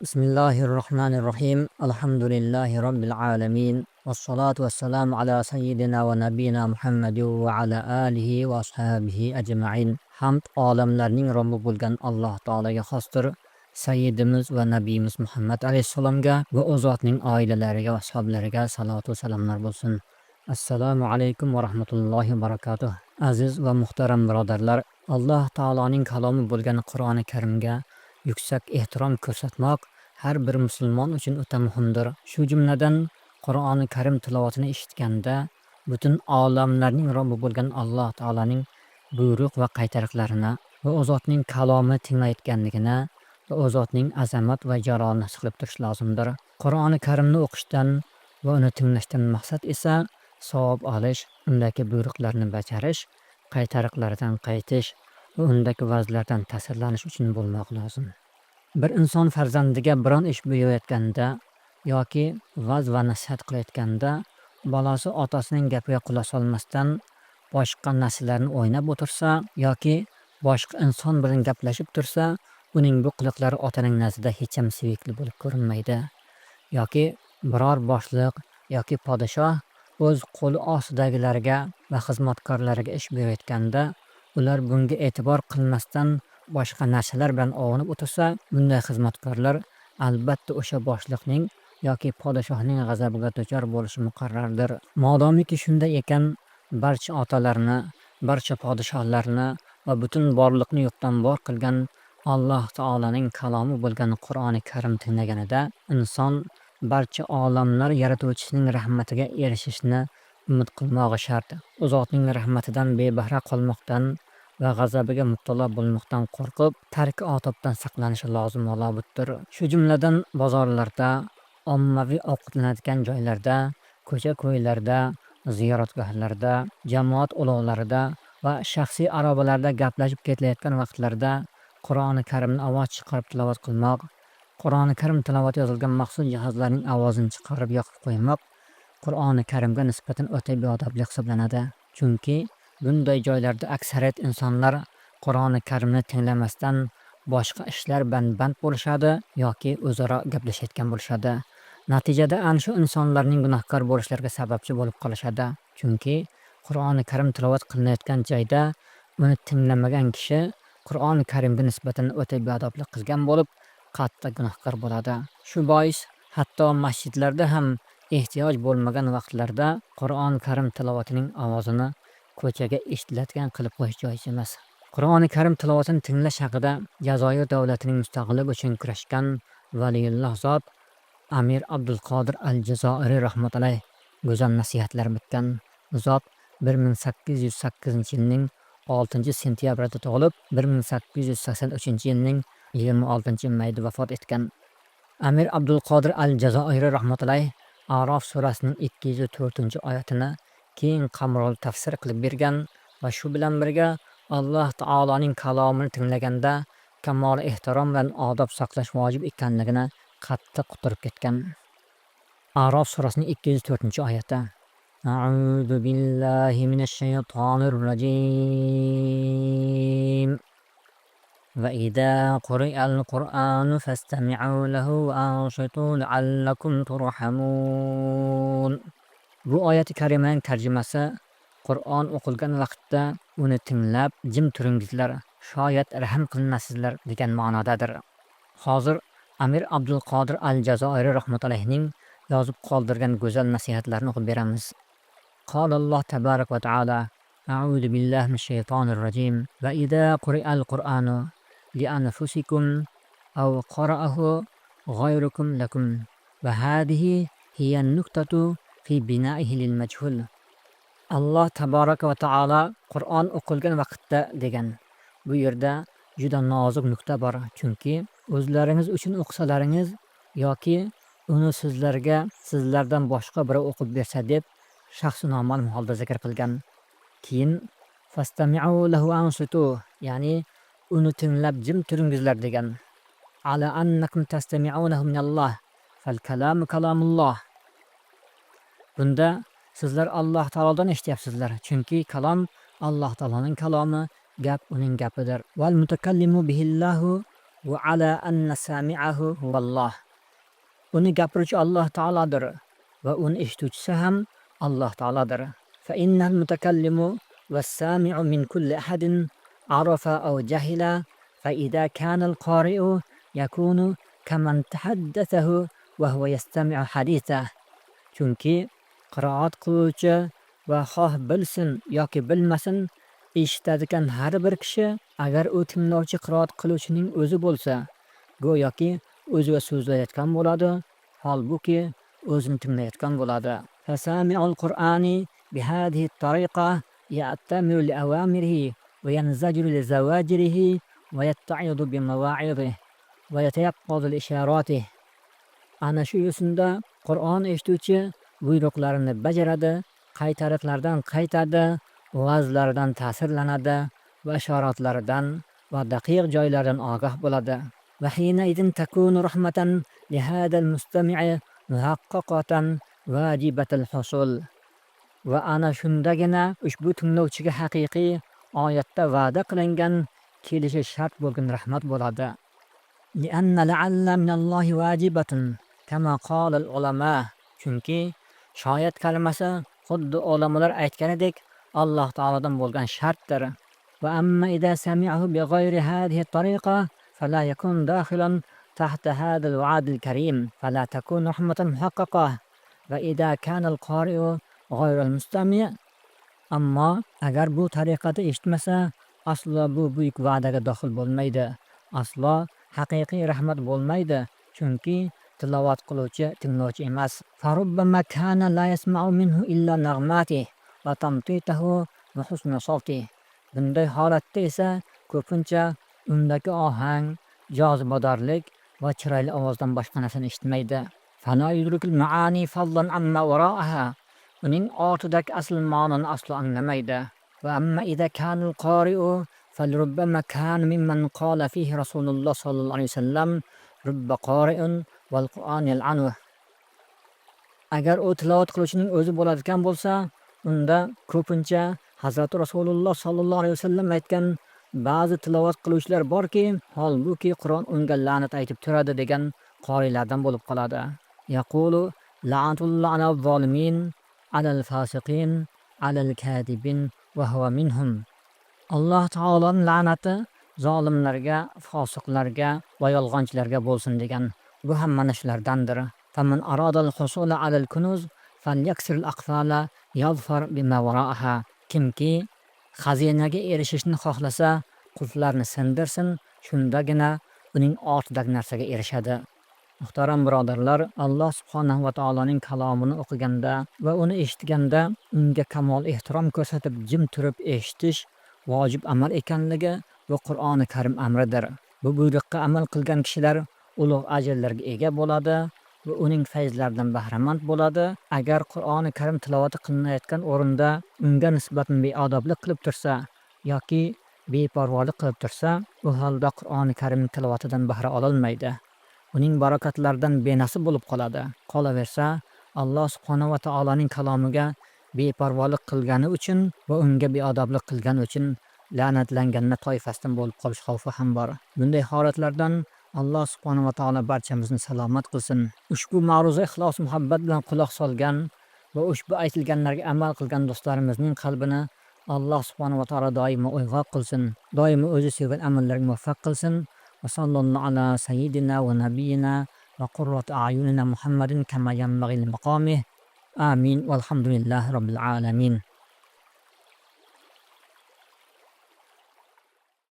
Bismillahirrahmanirrahim. Alhamdulillahi Rabbil alamin. Vassalatu vassalamu ala sayyidina va nabiyina Muhammadin va ala alihi va ashabihi ajma'in. Hamd olamlarning Robbi bo'lgan Alloh taolaga xosdir. Sayyidimiz va nabiyimiz Muhammad alayhissalomga va u zotning oilalariga va ashablariga salatu va salomlar bo'lsin. Assalomu alaykum va rahmatullohi va barakatuh. Aziz va muhtaram birodarlar, Alloh taoloning kalomi bo'lgan Qur'oni Karimga yuksak ehtirom ko'rsatmoq har bir musulmon uchun o'ta muhimdir. Shu jumladan Qur'oni Karim tilovatini eshitganda butun olamlarning Robbi bo'lgan Alloh taolaning buyruq va qaytariqlarini va u zotning kalomi tinglayotganligini va u zotning azamat va jalolini his qilib turish lozimdir. Qur'oni Karimni o'qishdan va uni tinglashdan maqsad esa savob olish, undagi buyruqlarni bajarish, qaytariqlardan qaytish va undagi vazlardan ta'sirlanish uchun bo'lmoq lozim. Bir inson farzandiga biron ish buyurayotganda yoki vaz va nasihat qilayotganda bolasi otasining gapiga quloq solmasdan boshqa narsalarni o'ynab o'tirsa yoki boshqa inson bilan gaplashib tursa, uning bu qiliqlari otaning nazdida hech ham sevikli bo'lib ko'rinmaydi. Yoki biror boshliq yoki podshoh o'z qo'li ostidagilarga va xizmatkorlariga ish buyurayotganda ular bunga e'tibor qilmasdan boshqa narsalar bilan ovunib o'tirsa, bunday xizmatkorlar albatta o'sha boshliqning yoki podshohning g'azabiga duchor bo'lishi muqarrardir. Modomiki shunday ekan, barcha otalarni, barcha podshohlarni va butun borliqni yo'qdan bor qilgan Alloh taolaning kalomi bo'lgan Qur'oni Karim tinglaganida inson barcha olamlar yaratuvchisining rahmatiga erishishni umid qilmog'i shart. U zotning rahmatidan bebahra qolmoqdan va g'azabiga mubtalo bo'lmoqdan qo'rqib, tarki otobdan saqlanishi lozim va lobuddir. Shu jumladan bozorlarda, ommaviy ovqatlanadigan joylarda, ko'cha-ko'ylarda, ziyoratgohlarda, jamoat ulovlarida va shaxsiy arobalarda gaplashib ketilayotgan vaqtlarda Qur'oni Karimni ovoz chiqarib tilovat qilmoq, Qur'oni Karim tilovati yozilgan maxsus jihozlarning ovozini chiqarib yoqib qo'ymoq Qur'oni Karimga nisbatan o'ta beodoblik hisoblanadi. Chunki bunday joylarda aksariyat insonlar Qur'oni Karimni tinglamasdan boshqa ishlar bilan band bo'lishadi yoki o'zaro gaplashayotgan bo'lishadi. Natijada ana shu insonlarning gunohkor bo'lishlariga sababchi bo'lib qolishadi. Chunki Qur'oni Karim tilovat qilinayotgan joyda uni tinglamagan kishi Qur'oni Karimga nisbatan o'ta beodoblik qilgan bo'lib, qattiq gunohkor bo'ladi. Shu bois hatto masjidlarda ham ehtiyoj bo'lmagan vaqtlarda Qur'oni Karim tilovatining ovozini ko'chaga eshitiladigan qilib qo'yish joiz emas. Qur'oni Karim tilovatini tinglash haqida Jazoir davlatining mustaqilligi uchun kurashgan valiyulloh zot Amir Abdul Qodir al-Jazoiriy rahmatulloh go'zal nasihatlar bitgan. Zot 1808-yilning 6-sentyabrida tug'ilib, 1883-yilning 26-mayida vafot etgan. Amir Abdul Qodir al-Jazoiriy rahmatulloh A'rof surasining 204-oyatini keng qamrovli tafsir qilib bergan va shu bilan birga Alloh taoloning kalomini tinglaganda kamol ehtirom bilan odob saqlash vojib ekanligini qattiq uqtirib ketgan. A'rof surasining 204-oyati. A'udhu billahi minash shaytonir rajim. Va idza quri'al Qur'anu fastami'u lahu wa anshitu la'allakum turhamun. Bu oyati karimaning tarjimasi Qur'on o'qilgan vaqtda uni tinglab jim turingizlar, shoyat rahm qilinasizlar degan ma'nodadir. Hozir Amir Abdul Qodir al-Jazoiriy rahmatullohning yozib qoldirgan go'zal nasihatlarini o'qib beramiz. Alloh tabarak va taala A'udhu billahi minash shaytonir rajim. Va idza quri'al Qur'anu li anfusikum aw qara'ahu ghayrukum lakum. Va hadhihi hiya an-nuqtatu fi bina'ihi lil majhul. Alloh tabaraka va taala Qur'on o'qilgan vaqtda degan. Bu yerda juda nozik nuqta bor, chunki o'zlaringiz uchun o'qisalaringiz yoki uni sizlardan boshqa biri o'qib bersa deb shaxsi noma'lum holda zikr qilgan. Keyin fastami'u lahu ansitu, ya'ni uni tinglab jim turingizlar degan. Ala annakum tastami'unahu minalloh fal kalamu kalamulloh. Bunda sizlar Alloh taolodan eshityapsizlar, chunki kalom Alloh taoloning kalomi, gap uning gapidir. Val mutakallimu bihillahu va ala anna sami'ahu huvalloh. Uni gapiruvchi Alloh taolodir va uni eshituvchisi ham Alloh taolodir. Fa innal mutakallimu was-sami'u min kulli ahadin arafa aw jahila fa idza kana al-qari'u yakunu kaman tahaddathahu va huwa yastami'u hadithahu. Chunki qiroat qiluvchi va xoh bilsin yoki bilmasin eshitadigan har bir kishi agar u tinglovchi qiroat qiluvchining o'zi bo'lsa, go'yoki o'ziga so'zlayotgan bo'ladi, holbuki o'zini tinglayotgan bo'ladi. Fasami'ul Qur'ani bihadhihi at-tariqa ya'tamiru li awamirihi va yanzajiru li zawajirihi va yatta'idu bi mawa'idhihi va yatayaqqadu li isharatihi. Ana shu yo'sinda Qur'on eshituvchi buyruqlarini bajaradi, qaytariqlardan qaytadi, va'zlaridan ta'sirlanadi va ishoratlaridan va daqiq joylardan ogoh bo'ladi. Va hina idin takunu rahmatan li hadal mustami'i muhaqqaqatan vajibatul husul. Va ana shundagina ushbu tinglovchiga haqiqiy oyatda va'da qilingan kelishi shart bo'lgan rahmat bo'ladi. Li'anna la'alla minallohi vajibatun kama qala al-ulama. Chunki shoyat kalimasi xuddi ulamolar aytganidek Alloh taolodan bo'lgan shartdir. Va amma idza sami'ahu bi ghayri hadhihi at-tariqa fala yakun dakhilan tahta hadha al-wa'd al-karim fala takun rahmatan muhaqqaqah. Va idza kana al-qari'u ghayra al-mustami'. Ammo agar bu tariqada eshitmasa, aslo bu buyuk va'daga daxil bo'lmaydi. Aslo haqiqiy rahmat bo'lmaydi. Chunki tilovat qiluvchi tinglovchi emas. Farubbama kana la yasma'u minhu illa nag'matihi va tamtitahu va husnu sawtihi. Bunday holatda esa ko'pincha undagi ohang, jozibadorlik va chiroyli ovozdan boshqa narsani eshitmaydi. Fala yudrikul ma'ani fallan amma wara'aha. Uning ortidagi asl ma'noni aslo anglamaydi. Va amma idza kana al-qari'u falrubbama kana mimman qala fihi Rasululloh sallallohu alayhi vasallam rubba qari'un wal Qur'an yal'anu. Agar u tilovat qiluvchining o'zi bo'ladigan bo'lsa, unda ko'pincha Hazrat Rasululloh sallallohu alayhi vasallam aytgan ba'zi tilovat qiluvchilar borki, holbuki Qur'on unga la'nat aytib turadi degan qorilardan bo'lib qoladi. Yaqulu la'natullohi alal zolimin, alal fasiqin, alal kadibin va huwa minhum. Alloh taoloning la'nati zolimlarga, fosiqlarga va yolg'onchilarga bo'lsin degan. Bu ham mana shulardandir. Faman aradal husula alal kunuz falyaksir al-aqfala yadfar bima wara'aha. Kimki xazinaga erishishni xohlasa, qulflarni sindirsin, shundagina uning ortidagi narsaga erishadi. Muhtaram birodarlar, Alloh subhanahu va taoloning kalomini o'qiganda va uni eshitganda unga kamol ehtirom ko'rsatib jim turib eshitish vojib amal ekanligi va Qur'oni Karim amridir. Bu buyruqqa amal qilgan kishilar ulug' ajrlarga ega bo'ladi va uning fayzlaridan bahramand bo'ladi. Agar Qur'oni Karim tilovati qilinayotgan o'rinda unga nisbatan beodoblik qilib tursa yoki beparvolik qilib tursa, u holda Qur'oni Karim tilovatidan bahra ololmaydi. Uning barokatlaridan benasib bo'lib qoladi. Qolaversa, Alloh subhanahu va taoloning kalomiga beparvolik qilgani uchun va unga beodoblik qilgani uchun la'natlanganlar toifasidan bo'lib qolish xavfi ham bor. Bunday holatlardan Alloh subhanahu va taolo barchamizni salomat qilsin. Ushbu ma'ruza ixlos muhabbat bilan quloq solgan va ushbu aytilganlarga amal qilgan do'stlarimizning qalbini Alloh subhanahu va taolo doimo uyg'oq qilsin. Doimo o'zi sevgan amallarga muvaffaq qilsin. Va sallallohu ala sayyidina va nabiyina va qurrati a'yunina Muhammadin kama yanbaghi li maqamihi. Amin. Valhamdulillahi robbil alamin.